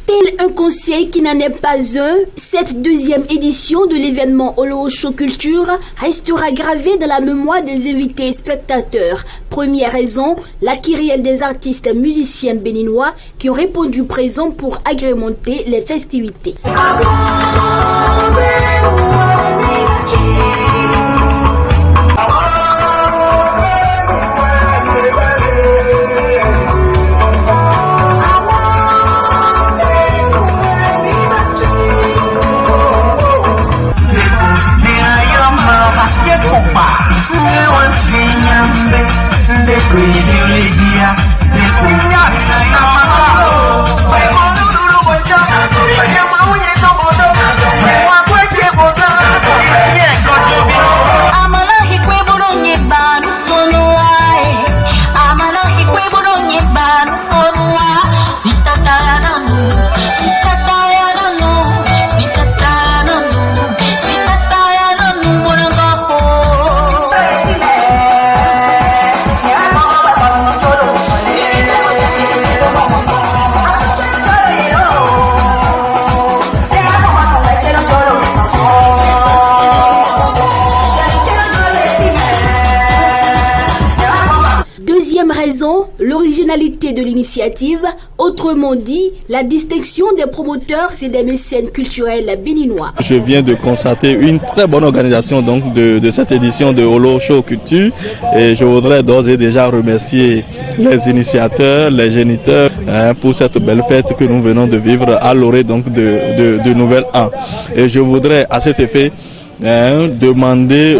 Tel un conseil qui n'en est pas un, cette deuxième édition de l'événement Olowo Show Culture restera gravée dans la mémoire des invités et spectateurs. Première raison, la kyrielle des artistes musiciens béninois qui ont répondu présent pour agrémenter les festivités. Raison, l'originalité de l'initiative, autrement dit, la distinction des promoteurs et des mécènes culturels béninois. Je viens de constater une très bonne organisation donc de cette édition de Olowo Show Culture et je voudrais d'ores et déjà remercier les initiateurs, les géniteurs pour cette belle fête que nous venons de vivre à l'orée donc de Nouvel An. Et je voudrais à cet effet demander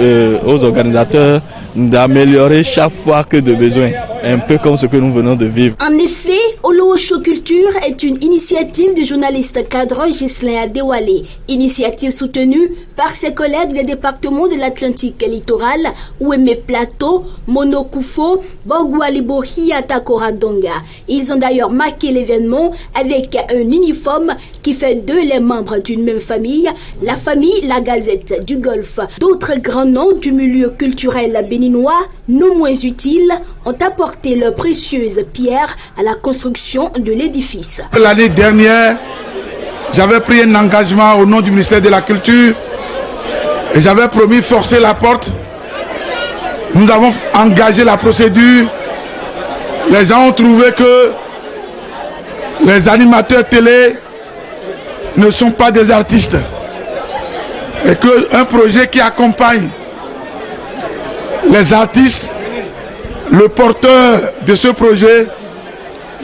aux organisateurs d'améliorer chaque fois que de besoin, un peu comme ce que nous venons de vivre. En effet, Olowo Show Culture est une initiative du journaliste cadre Ghislain Adewale, initiative soutenue par ses collègues des départements de l'Atlantique littoral, Ouémé Plateau, Monokoufo, Bogoualibohi, Atakoradonga. Ils ont d'ailleurs marqué l'événement avec un uniforme qui fait d'eux les membres d'une même famille, la famille La Gazette du Golfe. D'autres grands noms du milieu culturel béninois, non moins utiles, ont apporté leurs précieuses pierres à la construction de l'édifice. L'année dernière, j'avais pris un engagement au nom du ministère de la Culture et j'avais promis forcer la porte. Nous avons engagé la procédure. Les gens ont trouvé que les animateurs télé ne sont pas des artistes et qu'un projet qui accompagne les artistes, le porteur de ce projet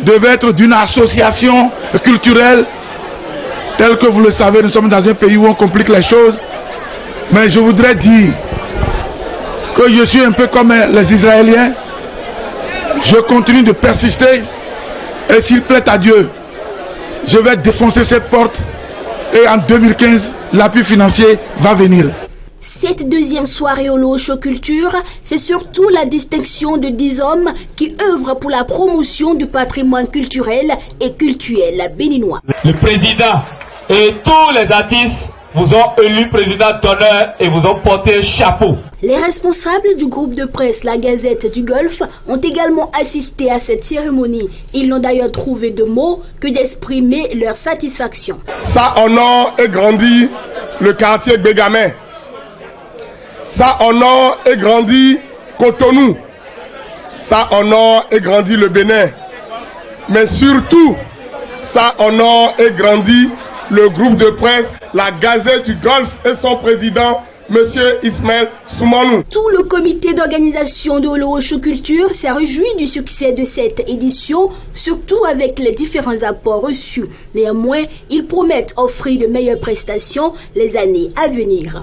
devait être d'une association culturelle. Tel que vous le savez, nous sommes dans un pays où on complique les choses. Mais je voudrais dire que je suis un peu comme les Israéliens. Je continue de persister et s'il plaît à Dieu, je vais défoncer cette porte et en 2015, l'appui financier va venir. Cette deuxième soirée Olowo Show Culture, c'est surtout la distinction de 10 hommes qui œuvrent pour la promotion du patrimoine culturel et cultuel béninois. Le président et tous les artistes vous ont élu président d'honneur et vous ont porté chapeau. Les responsables du groupe de presse La Gazette du Golfe ont également assisté à cette cérémonie. Ils n'ont d'ailleurs trouvé de mots que d'exprimer leur satisfaction. Ça honore et grandit le quartier Bégamé. Ça honore et grandit Cotonou. Ça honore et grandit le Bénin. Mais surtout, ça honore et grandit le groupe de presse La Gazette du Golfe et son président, Monsieur Ismaël Soumanou. Tout le comité d'organisation de Olowo Show Culture s'est réjoui du succès de cette édition, surtout avec les différents apports reçus. Néanmoins, ils promettent offrir de meilleures prestations les années à venir.